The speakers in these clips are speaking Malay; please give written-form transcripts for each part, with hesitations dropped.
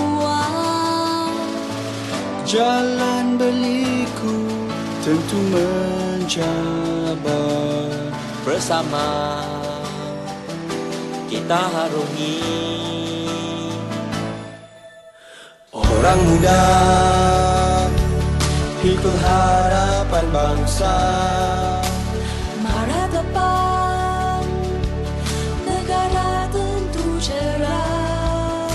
ruang. Jalan berliku tentu mencabar. Bersama kita harungi. Orang muda, itu harapan bangsa. Mara depan, negara tentu cerah.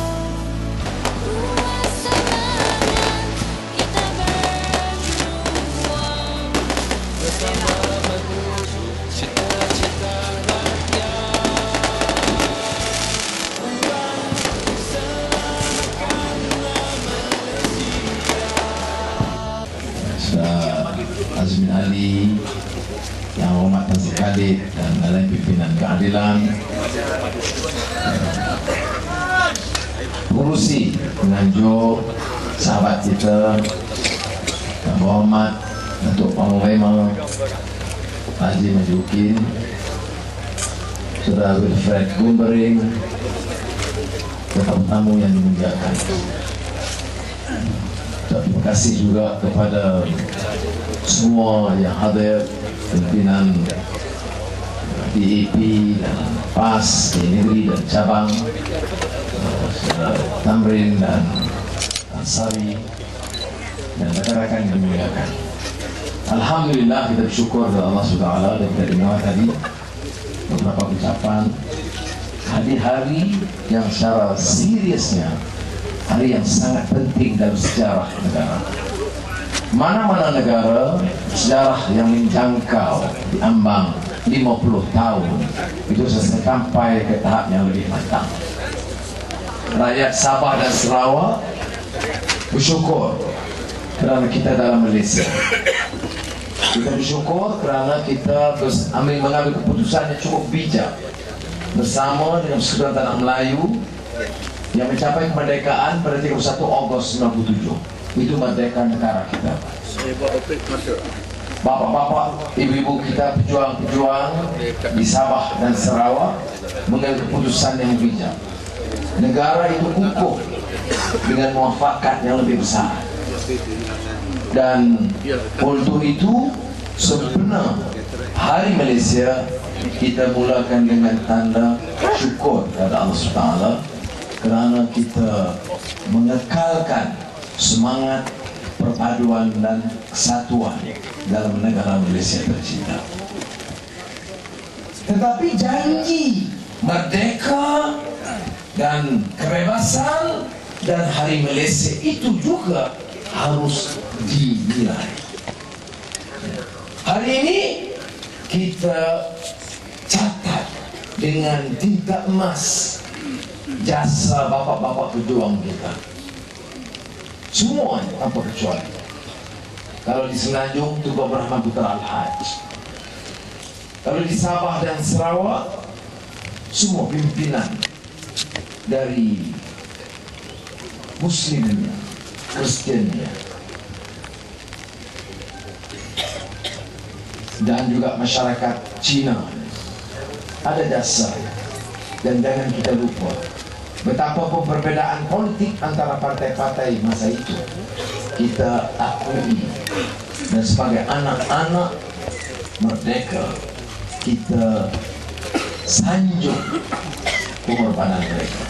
Ruang semangat, kita berjuang. Bersama menuju cita-cita rakyat. Azmin Ali, Yang Hormat Tan Sri Khalid dan lain pimpinan keadilan, pengurusi penganjur, sahabat kita yang berhormat Datuk Panglima Haji Majukin, Saudara Wilfred Gumbering, tetamu-tamu yang dimuliakan. Terima kasih juga kepada semua yang hadir, pimpinan DAP dan PAS di negeri dan cabang, Tamrin dan Ansari, dan rekan-rekan yang dimuliakan. Alhamdulillah, kita bersyukur kepada Allah SWT dan kita dengar tadi beberapa ucapan hari-hari yang secara seriusnya, hari yang sangat penting dalam sejarah negara. Mana-mana negara, sejarah yang menjangkau di ambang 50 tahun itu sampai ke tahap yang lebih matang. Rakyat Sabah dan Sarawak bersyukur kerana kita dalam Malaysia. Kita bersyukur kerana kita mengambil keputusan yang cukup bijak bersama dengan Persekutuan Tanah Melayu yang mencapai kemerdekaan pada 31 Ogos 97. Itu merdeka negara kita. Bapak-bapak, ibu-ibu kita, pejuang-pejuang di Sabah dan Sarawak mengambil keputusan yang bijak. Negara itu kukuh dengan muafakat yang lebih besar. Dan untuk itu sebenarnya Hari Malaysia kita mulakan dengan tanda syukur kepada Allah SWT kerana kita mengekalkan semangat perpaduan dan kesatuan dalam negara Malaysia tercinta. Tetapi janji merdeka dan kebebasan dan Hari Malaysia itu juga harus dinilai. Hari ini kita catat dengan tinta emas jasa bapak-bapak pejuang kita. Semuanya tanpa kecuali. Kalau di Semenanjung, Tugau Rahman Putra Al-Haj. Kalau di Sabah dan Sarawak, semua pimpinan dari Muslimnya, Kristiannya, dan juga masyarakat Cina ada jasa. Dan jangan kita lupa betapapun perbedaan politik antara partai-partai masa itu, kita akui, dan sebagai anak-anak merdeka kita sanjung pengorbanan mereka.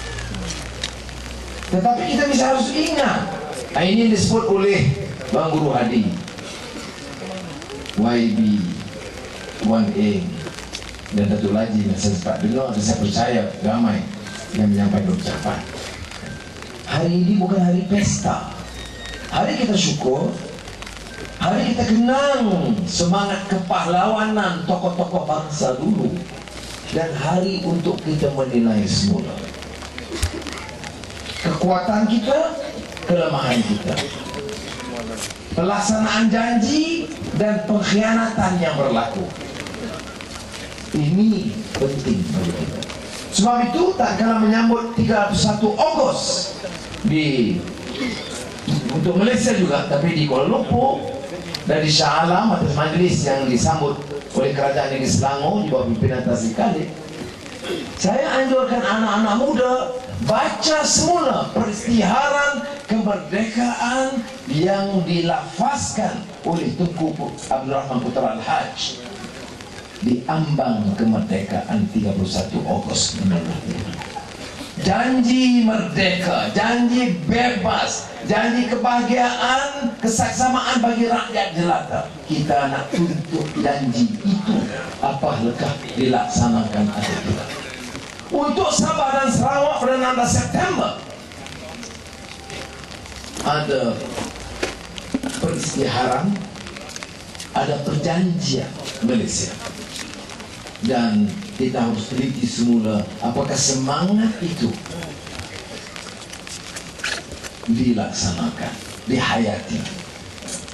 Tetapi kita bisa harus ingat, ini disebut oleh Bang Guru Hadi, YB 1A dan Datuk Laji yang saya sempat dengar dan saya percaya ramai yang menyampaikan ucapan. Hari ini bukan hari pesta, hari kita syukur, hari kita kenang semangat kepahlawanan tokoh-tokoh bangsa dulu, dan hari untuk kita menilai semula kekuatan kita, kelemahan kita, pelaksanaan janji dan pengkhianatan yang berlaku. Ini penting bagi kita. Sebab itu tak kala menyambut 31 Ogos untuk Malaysia juga, tapi di Kuala Lumpur dan di Shah Alam atas majlis yang disambut oleh Kerajaan Negeri Selangor di bawah pimpinan Tan Sri Khalid, saya anjurkan anak-anak muda baca semula peristiharan kemerdekaan yang dilafazkan oleh Tunku Abdul Rahman Putra Al-Haj di ambang kemerdekaan 31 Ogos 1945. Janji merdeka, janji bebas, janji kebahagiaan, kesaksamaan bagi rakyat jelata. Kita nak tuntut janji itu, apakah dilaksanakan atau tidak. Untuk Sabah dan Sarawak pada 16 September ada peristiharan, ada perjanjian Malaysia, dan kita harus teliti semula apakah semangat itu dilaksanakan, dihayati.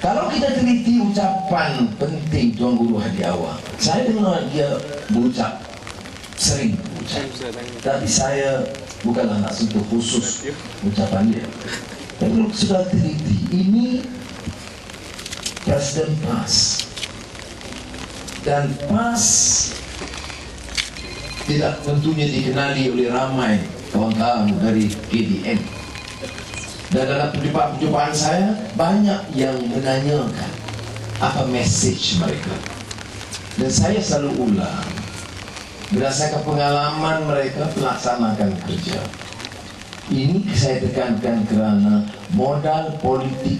Kalau kita teliti ucapan penting Tuan Guru Hadi Awang, saya dengar dia berucap, sering berucap, tapi saya bukanlah nak sentuh khusus ucapan dia. Tapi kalau sudah teliti, ini Presiden PAS, dan PAS tidak tentunya dikenali oleh ramai kawan-kawan dari KDN. Dan dalam perjumpaan saya, banyak yang menanyakan apa message mereka. Dan saya selalu ulang, berdasarkan pengalaman mereka melaksanakan kerja. Ini saya tekankan kerana modal politik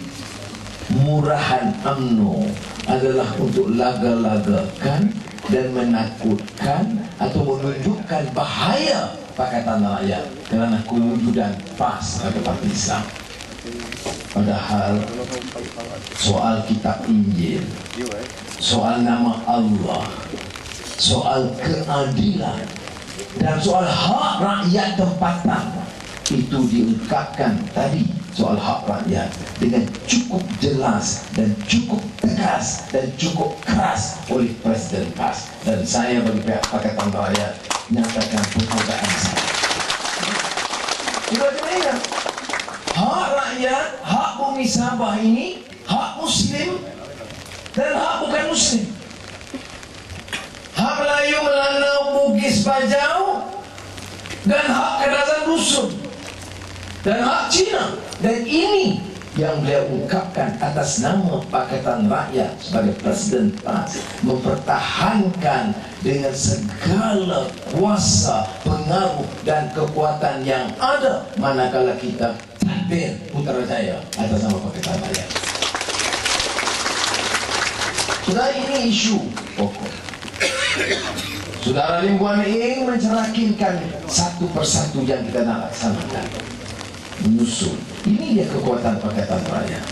murahan UMNO adalah untuk laga-lagakan dan menakutkan atau menunjukkan bahaya Pakatan Rakyat kerana kewujudan PAS atau Parti Islam. Padahal soal kitab Injil, soal nama Allah, soal keadilan, dan soal hak rakyat tempatan itu diungkapkan tadi, soal hak rakyat dengan cukup jelas dan cukup tegas dan cukup keras oleh Presiden PAS. Dan saya bagi pihak Pakatan Rakyat nyatakan penghargaan saya. Kita ingat, hak rakyat, hak bumi Sabah ini hak Muslim dan hak bukan Muslim. Hak Melayu, Melanau, Bugis, Bajau, dan hak Kadazan Dusun, dan hak Cina. Dan ini yang beliau ungkapkan atas nama Pakatan Rakyat sebagai Presiden PAS, mempertahankan dengan segala kuasa, pengaruh dan kekuatan yang ada manakala kita tadbir Putrajaya atas nama Pakatan Rakyat. Sudah, ini isu pokok. Saudara Lim Guan Eng mencerakinkan satu persatu yang kita nak laksanakan, menyusun. Ini dia kekuatan Pakatan Rakyat.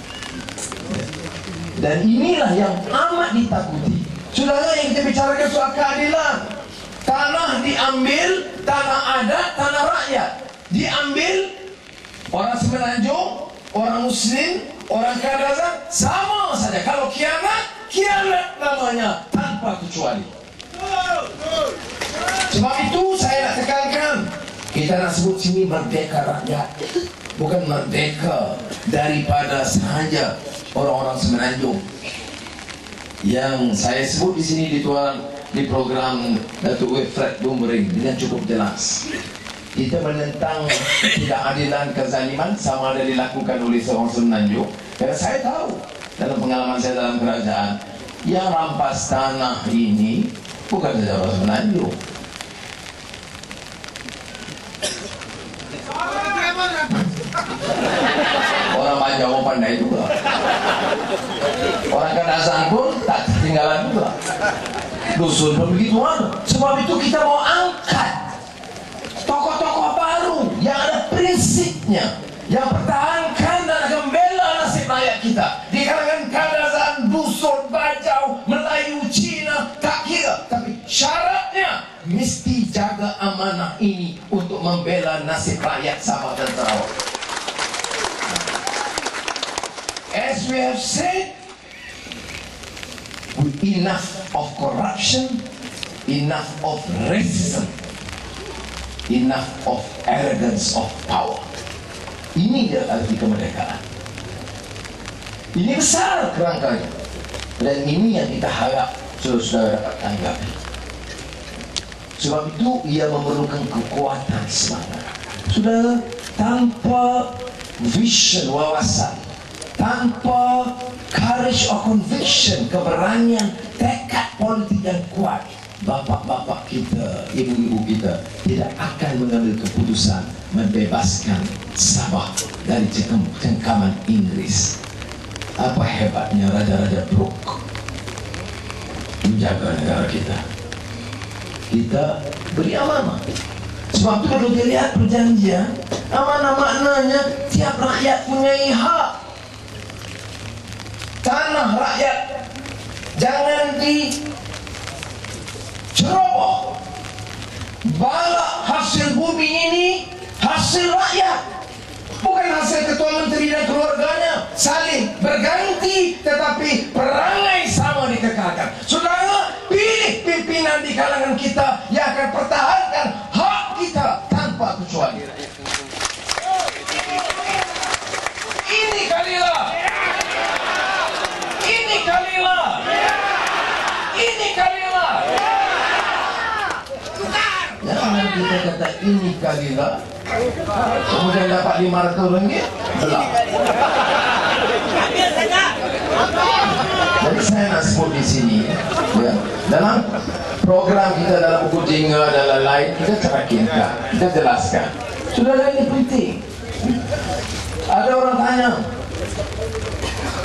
Dan inilah yang amat ditakuti. Saudara, yang kita bicarakan soal keadilan. Tanah diambil, tanah adat, tanah rakyat diambil. Orang Semenanjung, orang Muslim, orang Kadazan, sama saja. Kalau kianat, kianat namanya tanpa kecuali. Sebab itu saya nak tekankan, kita nak sebut sini merdeka rakyat, bukan merdeka daripada sahaja orang-orang Semenanjung. Yang saya sebut di sini dituang di program Datuk Fred Bumering dengan cukup jelas. Kita menentang ketidakadilan, kezaliman sama ada dilakukan oleh seorang Semenanjung. Karena saya tahu dalam pengalaman saya dalam kerajaan, yang rampas tanah ini bukan saja orang Semenanjung. Orang Bajau pandai juga. Orang Kadazan pun tak ketinggalan juga. Dusun pun begitu ada. Sebab itu kita mau angkat tokoh-tokoh baru yang ada prinsipnya, yang pertahankan dan akan bela nasib rakyat kita. Di kalangan Kadazan, Dusun, Bajau, Melayu, Cina, tak kira. Tapi syaratnya mesti jaga amanah ini untuk membela nasib rakyat Sabah dan Sarawak. As we have said, with enough of corruption, enough of racism, enough of arrogance of power. Ini dia arti kemerdekaan. Ini besar kerangkanya, dan ini yang kita harap saudara dapat tanggapi. Sebab itu ia memerlukan kekuatan semangat. Saudara, tanpa vision, wawasan, tanpa courage or conviction, keberanian, tekad politik yang kuat, bapak-bapak kita, ibu-ibu kita tidak akan mengambil keputusan membebaskan Sabah dari cengkaman Inggris. Apa hebatnya Raja-Raja Brooke menjaga negara kita. Kita beri amanah. Sebab itu kalau dilihat perjanjian, amanah maknanya tiap rakyat punya hak. Tanah rakyat jangan diceroboh. Bala hasil bumi ini hasil rakyat, bukan hasil ketua menteri dan keluarganya. Saling berganti, tetapi perangai sama dikekalkan. Saudara, pilih pimpinan di kalangan kita yang akan pertahankan hak kita tanpa kecuali. Ini kalilah. Ini kalilah. Ini kalilah. Jangan kita kata ini kalilah, kemudian dapat RM500 belak. Jadi saya nak sebut di sini, ya, dalam program kita, dalam buku jingga dan lain-lain, kita cerakinkan, kita jelaskan. Saudara, ini penting. Ada orang tanya,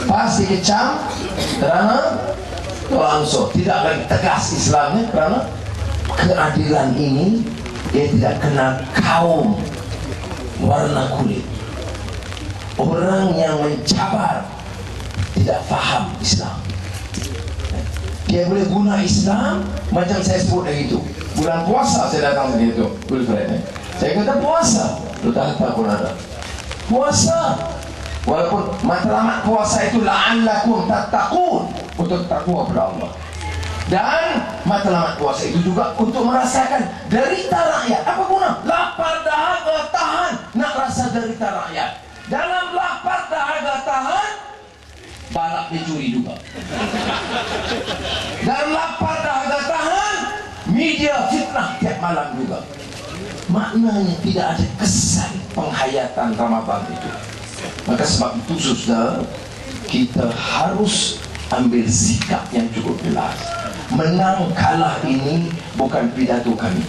pasti kecam kerana langsung tidak lagi tegas Islamnya, kerana keadilan ini dia tidak kenal kaum, warna kulit. Orang yang mencabar tidak faham Islam. Dia boleh guna Islam macam saya sebut dari itu. Bulan puasa saya datang sini itu, saya kata puasa, lu tak pun ada puasa. Walaupun matlamat puasa itu la'allakum tattaqun, untuk takwa kepada Allah. Dan matlamat puasa itu juga untuk merasakan derita rakyat. Apa guna? Lapar dahaga tahan, nak rasa derita rakyat. Dalam lapar dahaga tahan, balak dicuri juga. Dalam lapar dahaga tahan, media fitnah tiap malam juga. Maknanya tidak ada kesan penghayatan Ramadan itu. Maka sebab itu saudara, kita harus ambil sikap yang cukup jelas. Menang kalah ini bukan pidato kami.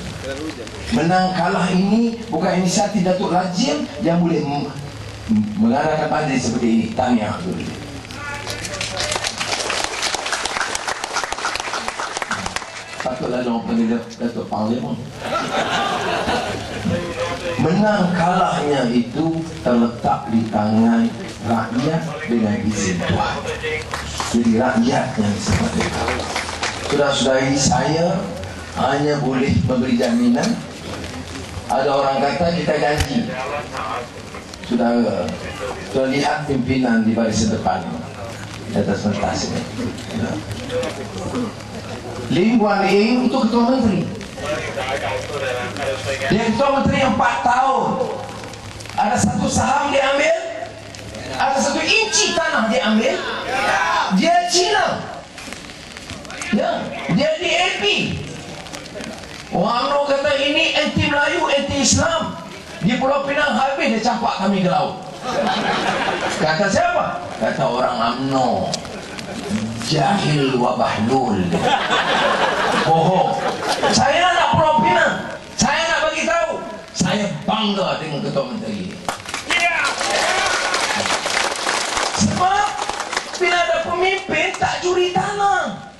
Menang kalah ini bukan inisiatif Datuk Lajim yang boleh mengadakan majlis seperti ini. Tahniah dulu. Patutlah dong panggil Datuk Panglima. Menang kalahnya itu terletak di tangan rakyat dengan izin Tuhan. Jadi rakyat yang seperti itu. Saudara-saudari, saya hanya boleh memberi jaminan. Ada orang kata kita janji. Saudara, sudah lihat pimpinan di barisan depan di atas pentas ini. Lim Guan Eng itu ketua menteri. Dia ketua menteri 4 tahun. Ada satu saham dia ambil, ada 1 inci tanah dia ambil. Dia Cina, ya, dia di AP. Orang UMNO kata ini anti Melayu, anti Islam. Di Pulau Pinang habis dia campak kami ke laut. Kata siapa? Kata orang UMNO. Jahil wa bahlul. Bohong. Saya nak Pulau Pinang. Saya nak bagi tahu. Saya bangga dengan ketua menteri ini. Sebab bila ada pemimpin tak curi tanah,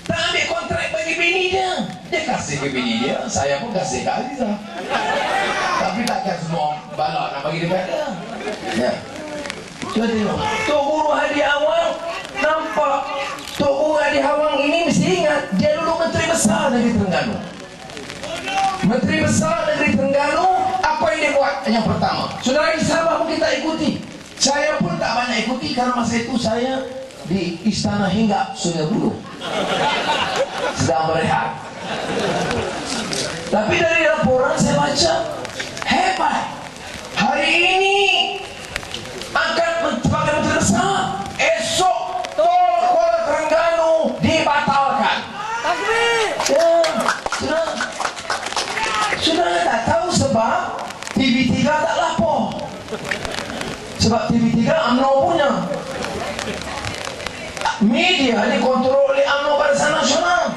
tak ambil kontrak bagi bini dia. Dia kasih ke bini dia, saya pun kasih ke Aliza. Tapi takkan semua balak nak bagi dekat dia. Ya. Cuba tengok, Tok Guru Hadi Awang. Nampak Tok Guru Hadi Awang ini mesti ingat, dia dulu Menteri Besar Negeri Terengganu. Menteri Besar Negeri Terengganu, apa yang dia buat? Yang pertama, saudara di Sabah pun kita ikuti. Saya pun tak banyak ikuti karena masa itu saya di Istana Hinggap Sungai Buloh sedang berehat. Tapi dari laporan saya baca, hebat. Hari ini akan sebagai Menteri Besar, esok tol Kuala Terengganu dibatalkan. Ya, sudah tak tahu sebab TV Sebab TV3 UMNO punya. Media dikontrol oleh UMNO Barisan Nasional.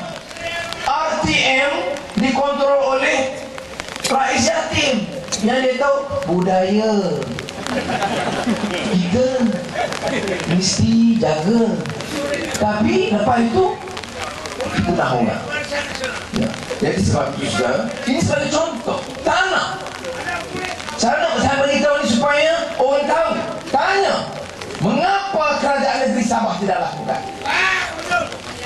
RTM dikontrol oleh Rais Yatim. Yang dia tahu budaya kita mesti jaga. Tapi lepas itu kita tahu nggak? Ya. Jadi sebab itu saudara, ini sebagai contoh tanah. Saya beritahu ini supaya orang tahu. Tanya, mengapa kerajaan negeri Sabah tidak lakukan?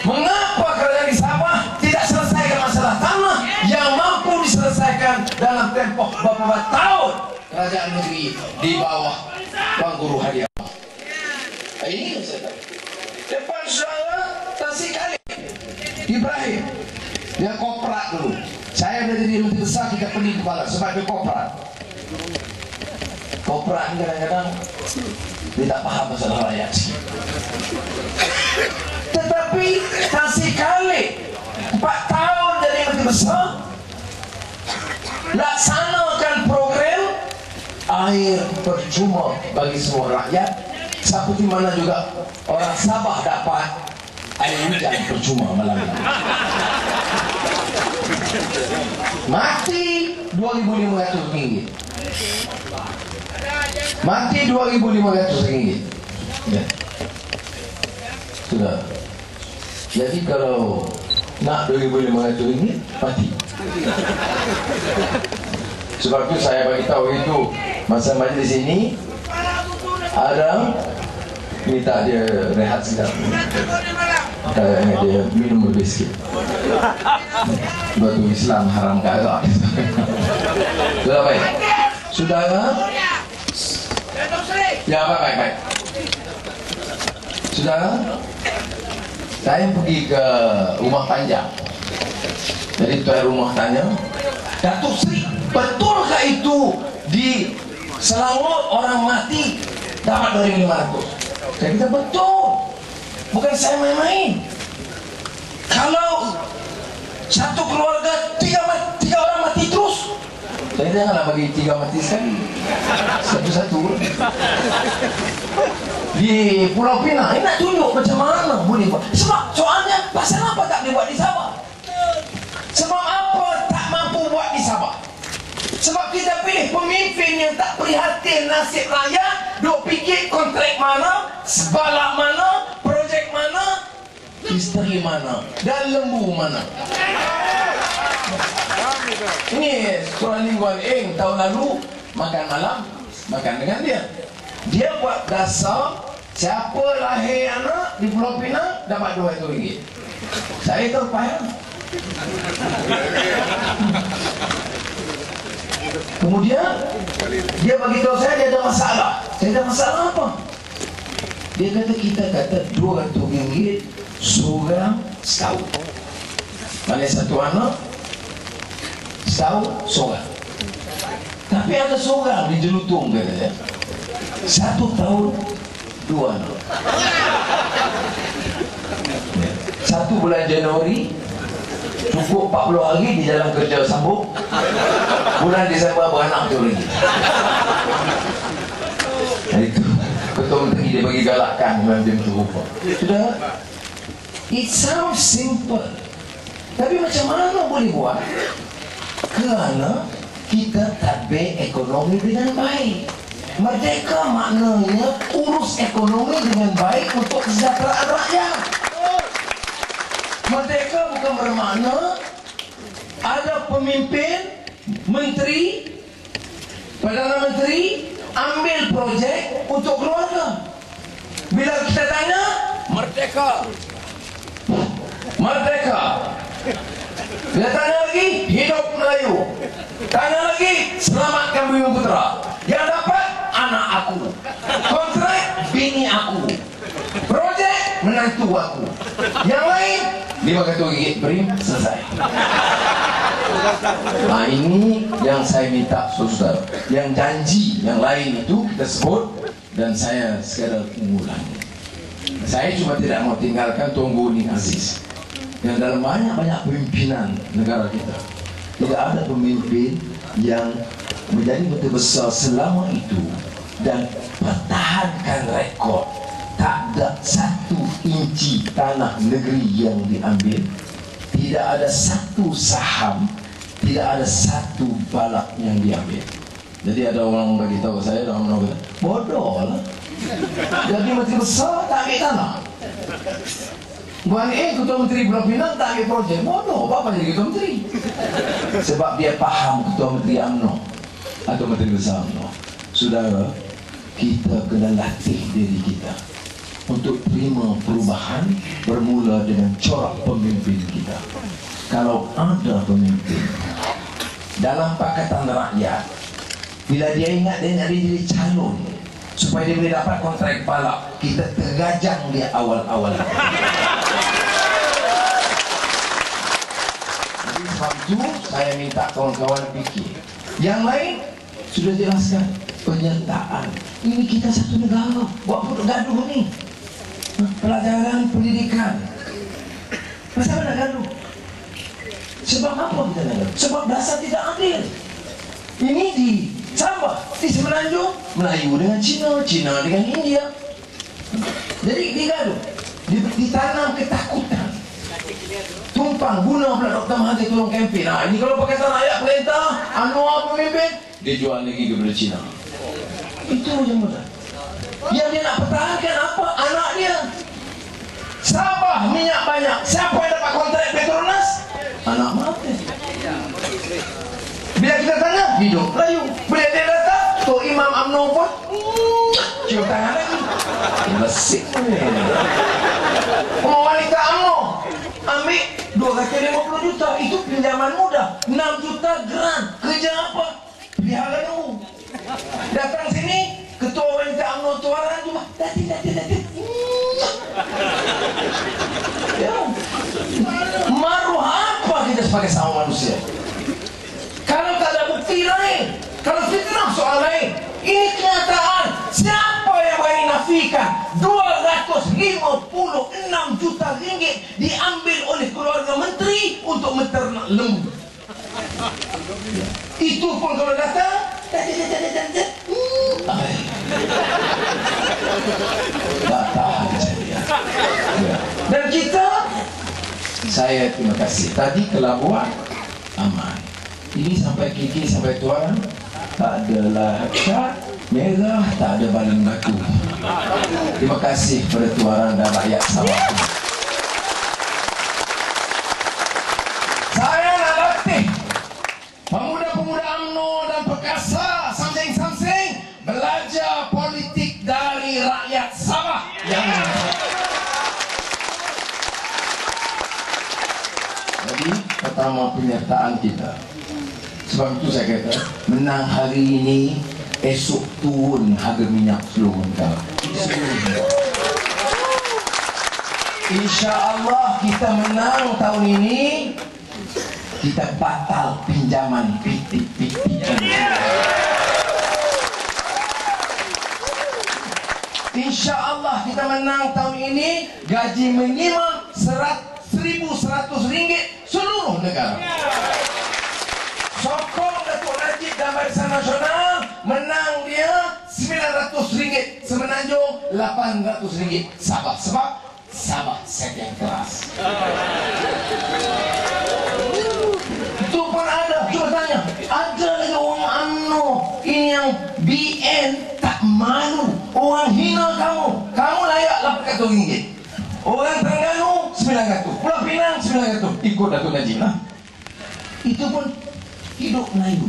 Mengapa kerajaan negeri Sabah tidak selesaikan masalah tanah yang mampu diselesaikan dalam tempoh beberapa tahun kerajaan negeri di bawah Tuan Guru Hadiah? Ini yang saya tahu. Depan saudara Tasik Khalid Ibrahim, dia koprat dulu. Saya dari jadi menteri besar, kita pening kepala sebab dia koprat. Koprat ni kadang-kadang dia tak faham masalah rakyat. Tetapi Tasik Khalid 4 tahun jadi menteri besar, laksanakan program air percuma bagi semua rakyat, seperti mana juga orang Sabah dapat air hujan percuma malam ini. Mati RM2.500. Mati RM2.500. Ya. Sudah. Jadi kalau nak RM2.500 mati. Sebab itu saya bagi tahu itu masa majlis ini ada minta dia rehat sekejap. Dia minum lebih sikit. Batu Islam haram kagak. Sudah baik. Saudara. Ya baik. Saudara, saya pergi ke rumah panjang. Jadi tuan rumah tanya, Datuk Seri, betulkah itu di Selangor orang mati dapat RM2.500? Saya kata betul. Bukan saya main-main. Kalau satu keluarga tiga orang mati terus, saya janganlah bagi 3 mati sekali, satu-satu. Di Pulau Pinang ini nak tunjuk macam mana boleh buat. Sebab soalnya pasal apa tak boleh buat di Sabah? Sebab apa tak mampu buat di Sabah? Sebab kita pilih pemimpin yang tak prihatin nasib rakyat, duk fikir kontrak mana, sebalak mana, projek mana, isteri mana, dan lembu mana. Ini Tuan Lee Kuan Eng tahun lalu makan malam, makan dengan dia. Dia buat dasar siapa lahir anak di Pulau Pinang dapat RM200. Saya tahu payah. Kemudian dia bagi tahu saya dia ada masalah. Saya ada masalah apa? Dia kata kita kata RM200 seorang setahun. Mana satu anak setahun seorang. Tapi ada seorang di Jelutong katanya 1 tahun 2 anak. 1 bulan Januari cukup 40 hari di dalam kerja sambung. Bulan Disember beranak tu lagi. Itu ketua menteri dia bagi galakkan memang dia berupa. Sudah. It sounds simple. Tapi macam mana boleh buat? Kerana kita tadbir ekonomi dengan baik. Merdeka maknanya urus ekonomi dengan baik untuk kesejahteraan rakyat. Merdeka bukan bermakna ada pemimpin, menteri, Perdana Menteri ambil projek untuk keluarga. Bila kita tanya, merdeka. Merdeka. Bila tanya lagi, hidup Melayu. Tanya lagi, selamatkan Bumi Putra. Yang dapat, anak aku. Kontrak, bini aku. Projek, menantu aku. Yang lain, RM500 beri, selesai. Nah ini yang saya minta saudara. Yang janji yang lain itu kita sebut dan saya sekadar mengulangi. Saya cuma tidak mau tinggalkan Tunku Ning Aziz. Yang dalam banyak-banyak pimpinan negara kita tidak ada pemimpin yang menjadi menteri besar selama itu dan pertahankan rekod. Tak ada 1 inci tanah negeri yang diambil, tidak ada 1 saham, tidak ada 1 balak yang diambil. Jadi ada orang bagi tahu saya, orang kata, bodoh lah. Jadi menteri besar tak ambil tanah. Bukan ketua menteri Pulau Pinang tak ambil projek. Bodoh, apa jadi ketua menteri? Sebab dia faham ketua menteri UMNO atau menteri besar UMNO. Saudara, kita kena latih diri kita untuk terima perubahan bermula dengan corak pemimpin kita. Kalau ada pemimpin dalam Pakatan Rakyat, bila dia ingat dia nak jadi calon supaya dia boleh dapat kontrak balak, kita tergajang dia awal-awal. Jadi sebab itu saya minta kawan-kawan fikir. Yang lain sudah jelaskan, penyertaan. Ini kita satu negara, buat gaduh ni. Pelajaran pendidikan. Kenapa nak gaduh? Sebab apa kita nak gaduh? Sebab dasar tidak adil. Ini di Sabah, di Semenanjung, Melayu dengan Cina, Cina dengan India. Jadi digaduh, ditanam ketakutan. Tumpang guna pula Dr. Mahathir tolong kempen. Nah, ini kalau Pakatan Rakyat perintah, Anwar pemimpin, dia jual lagi kepada Cina. Itu yang mudah. Yang dia nak pertahankan apa? Anak dia. Sabah minyak banyak. Siapa yang dapat kontrak Petronas? Anak Mahathir. Bila kita tanya, hidup Melayu. Bila dia datang, Tok Imam UMNO pun cium tangan lagi. Bersih. Wanita UMNO ambil 250 juta. Itu pinjaman mudah. 6 juta grant. Kerja apa? Pelihara nunggu. Datang sini, ketua wanita UMNO tuaran cuma dati. Ya. Maruh apa kita sebagai sama manusia? Kalau tak ada bukti lain, kalau fitnah soal lain, ini kenyataan. Siapa yang berani nafikan 256 juta ringgit diambil oleh keluarga menteri untuk menternak lembu? Itu pun kalau datang, tak tahan saya. Dan kita, saya terima kasih. Tadi Kelabuan aman. Ini sampai Kiki sampai Tuan, tak adalah cat merah, tak ada baling batu. Terima kasih kepada Tuan dan rakyat Sabah. Saya nak latih pemuda-pemuda UMNO dan perkasa samseng-samseng belajar politik dari rakyat Sabah yang jadi pertama penyertaan kita. Sebab itu saya kata, menang hari ini, esok turun harga minyak seluruh negara. InsyaAllah kita menang tahun ini, kita batal pinjaman pitik-pitik. InsyaAllah kita menang tahun ini, gaji minimal 1.100 ringgit seluruh negara. Sokong Datuk Najib dan Barisan Nasional, menang dia 900 ringgit Semenanjung, 800 ringgit Sabah. Sebab Sabah second kelas. Itu pun ada. Cuba tanya, ada lagi orang UMNO ini yang BN tak malu. Orang hina kamu, kamu layak 800 ringgit. Orang Terengganu 900, Pulau Pinang 900, ikut Datuk Najib lah. Itu pun hidup Melayu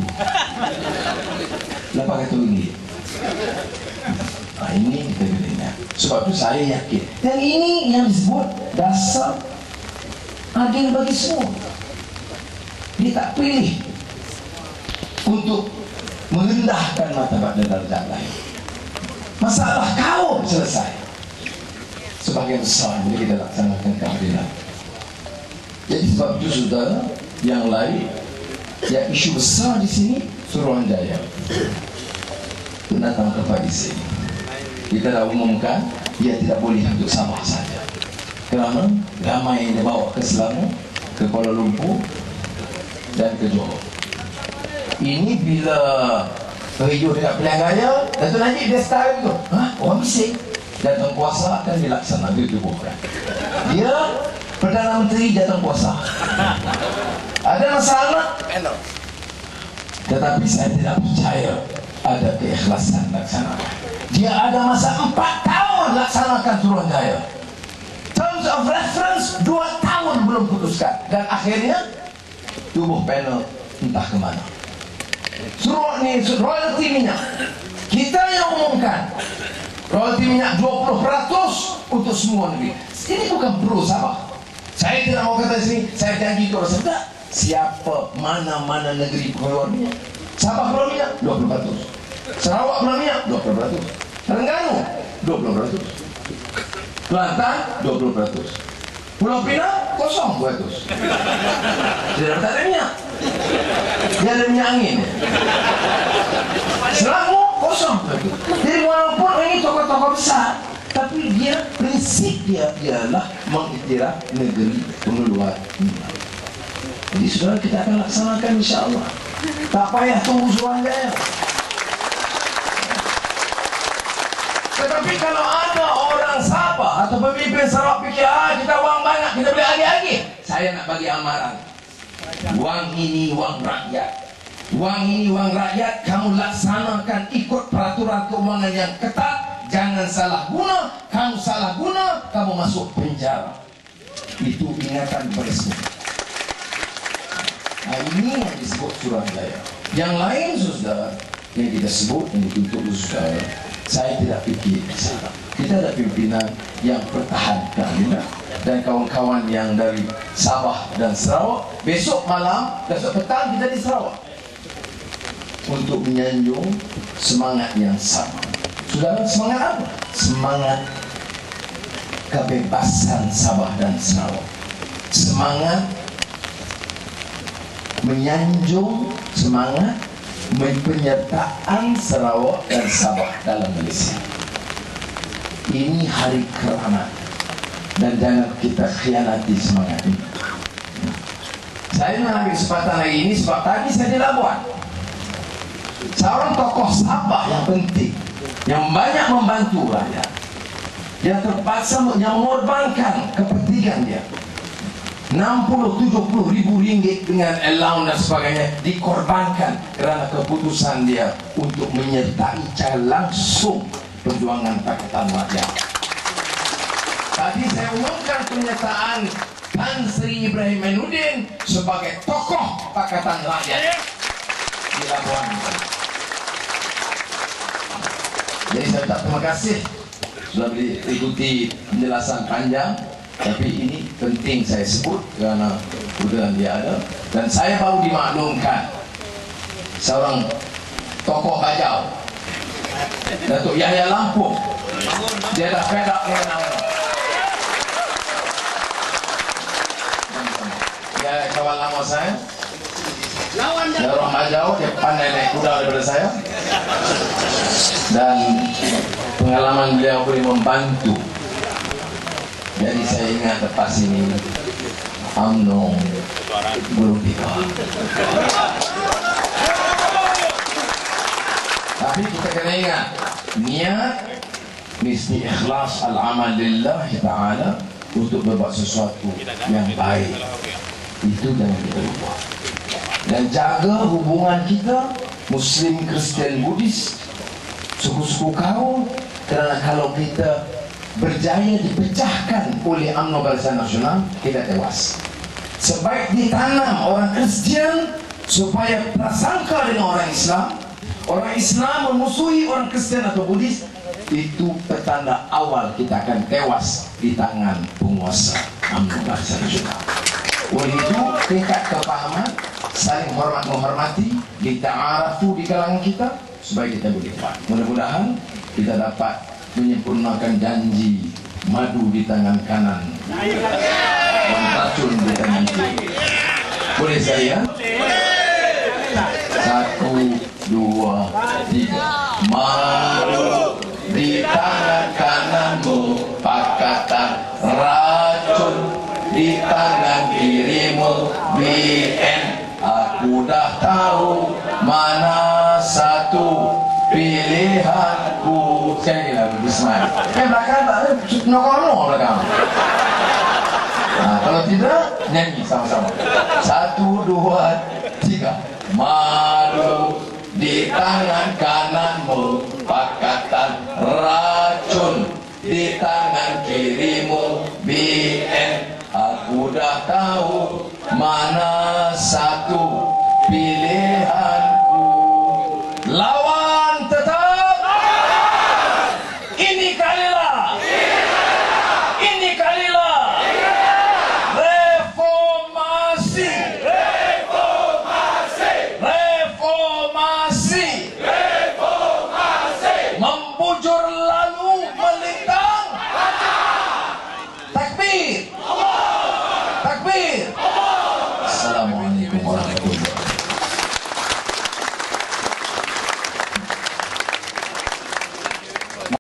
800 ringgit. Ini kita kena. Sebab itu saya yakin, dan ini yang disebut dasar adil bagi semua. Dia tak pilih untuk merendahkan martabat dan darjat lain. Masalah kaum selesai, sebagian besar boleh kita laksanakan keadilan. Jadi sebab itu saudara, yang lain, yang isu besar di sini Suruhanjaya datang tempat di sini. Kita dah umumkan dia tidak boleh untuk Sabah saja, kerana ramai yang dibawa ke Selangor, ke Kuala Lumpur dan ke Johor. Ini bila Hijau dekat pilihan raya, Dato' Najib dia style tu. Orang bising. Datang puasa kan dilaksanakan, ditubuhkan. Dia Perdana Menteri datang puasa. Ada masalah? Tetapi saya tidak percaya ada keikhlasan laksanakan. Dia ada masa 4 tahun laksanakan Suruhanjaya. Terms of reference 2 tahun belum putuskan. Dan akhirnya tubuh panel entah kemana. Suruh ni royalty minyak, kita yang umumkan royalty minyak 20% untuk semua negeri. Ini bukan pro Sabah. Saya tidak mau kata sini, saya janji itu rasa tak. Siapa mana-mana negeri keluar minyak. Sabah keluar minyak 20%, Sarawak keluar minyak 20%, Terengganu 20%, Kelantan 20%, Pulau Pinang 0%. Tidak ada minyak. Dia ada minyak angin. Selangor 0%. Jadi walaupun ini tokoh-tokoh besar, tapi dia prinsip dia ialah mengiktiraf negeri pengeluar minyak. Jadi saudara, kita akan laksanakan insya-Allah. Tak payah tunggu Suruhanjaya. Tetapi kalau ada orang Sabah atau pemimpin Sarawak fikir, kita wang banyak, kita boleh agi-agi. Saya nak bagi amaran. Wang ini wang rakyat. Wang ini wang rakyat, kamu laksanakan ikut peraturan keuangan yang ketat. Jangan salah guna. Kamu salah guna, kamu masuk penjara. Itu ingatan beresmi. Nah, ini yang disebut Suruhanjaya. Yang lain saudara, yang kita sebut yang dituntut saudara, saya tidak fikir salah. Kita ada pimpinan yang pertahankan dan kawan-kawan yang dari Sabah dan Sarawak. Besok malam, besok petang kita di Sarawak untuk menyanjung semangat yang sama. Saudara, semangat apa? Semangat kebebasan Sabah dan Sarawak. Semangat menyanjung, semangat penyertaan Sarawak dan Sabah dalam Malaysia. Ini hari keramat dan jangan kita khianati semangat ini. Saya mengambil kesempatan hari ini sebab tadi saya di Labuan. Seorang tokoh Sabah yang penting, yang banyak membantu rakyat, dia terpaksa mengorbankan kepentingan dia. 60-70 ribu ringgit dengan allowance dan sebagainya dikorbankan kerana keputusan dia untuk menyertai secara langsung perjuangan Pakatan Rakyat. Tadi saya umumkan pernyataan Tan Sri Ibrahim Mainuddin sebagai tokoh Pakatan Rakyat di Labuan. Jadi saya ucap terima kasih sudah mengikuti penjelasan panjang. Tapi ini penting saya sebut kerana kebetulan dia ada. Dan saya baru dimaklumkan seorang tokoh Bajau, Datuk Yahya Lampung, dia dah fed up dengan nama. Dia kawan lama saya. Dia orang Bajau, dia pandai naik kuda daripada saya. Dan pengalaman beliau boleh membantu. Jadi saya ingat lepas ini UMNO belum tiba. Tapi kita kena ingat, niat mesti ikhlas al-amal lillahi ta'ala untuk berbuat sesuatu yang baik. Itu jangan kita lupa. Dan jaga hubungan kita Muslim, Kristian, Buddhis, suku-suku kaum. Kerana kalau kita berjaya dipecahkan oleh UMNO Barisan Nasional, kita tewas. Sebaik ditanam orang Kristian supaya prasangka dengan orang Islam memusuhi orang Kristian atau Buddhis, itu petanda awal kita akan tewas di tangan penguasa UMNO Barisan Nasional. Oleh itu, tingkat kepahaman, saling hormat menghormati, dita'arafu di kalangan kita supaya kita boleh kuat. Mudah-mudahan kita dapat menyempurnakan janji madu di tangan kanan dan racun di tangan kiri. Boleh saya? 1, 2, 3. Madu di tangan kananmu, pakatan racun di tangan kirimu. BN, aku dah tahu mana satu Ismail. Belakang tak ada nokono belakang. Nah, kalau tidak nyanyi sama-sama. 1, 2, 3. Madu di tangan kananmu, pakatan racun di tangan kirimu. BN, aku dah tahu mana satu pilihanku. Lawan tetap. Ini kalilah. Ini kalilah. Reformasi. Reformasi. Reformasi. Reformasi. Membujur lalu melintang. Takbir. Takbir. Assalamualaikum warahmatullahi wabarakatuh.